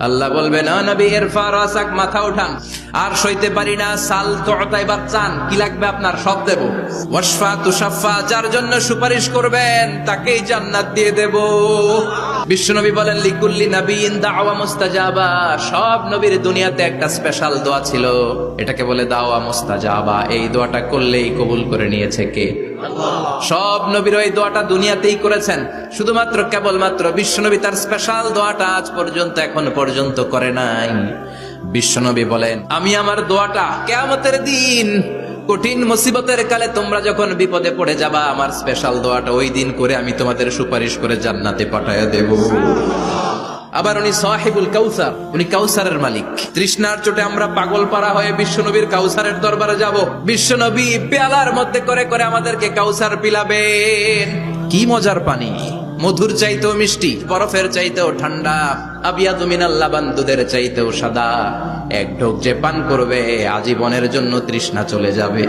আল্লাহ বলবেন নবী ইরফা রাসাক, মাথা উঠান। আর সইতে পারি না, সাল তুতাই, বাচ্চান কি লাগবে আপনার সব দেব। ওয়াশফা তুশাফা, যার জন্য সুপারিশ করবেন তাকেই জান্নাত দিয়ে দেব। বিশ্বনবী বলেন লিকুল্লি নাবিয়িন দাওয়া মুস্তাজাবা, সব নবীর দুনিয়াতে একটা স্পেশাল দোয়া ছিল, এটাকে বলে দাওয়া মুস্তাজাবা। এই দোয়াটা করলেই কবুল করে নিয়েছে কে? সব নবীর ওই দোয়াটা দুনিয়াতেই করেছেন, শুধুমাত্র কেবলমাত্র বিশ্বনবী তার স্পেশাল দোয়াটা আজ পর্যন্ত এখন পর্যন্ত করে নাই। বিশ্বনবী বলেন আমি আমার দোয়াটা কিয়ামতের দিন কঠিন মুসিবতের কালে তোমরা যখন বিপদে পড়ে যাবা, আমার স্পেশাল দোয়াটা ওই দিন করে আমি তোমাদের সুপারিশ করে জান্নাতে পাঠায়া দেব। আবার উনি সাহিবুল কাউসার, উনি কাউসারের মালিক। তৃষ্ণার চোটে আমরা পাগল পারা হয়ে বিশ্বনবীর কাউসারের দরবারে যাব। বিশ্বনবী পেয়ালার মধ্যে করে করে আমাদেরকে কাউসার পিলাবেন। কি মজার পানি, মধুর চাইতেও মিষ্টি, বরফের চাইতেও ঠান্ডা, আবিয়াদু মিনাল লাবান, দুধের চাইতেও সাদা। এক ঢোক যে পান করবে আজীবনের জন্য তৃষ্ণা চলে যাবে।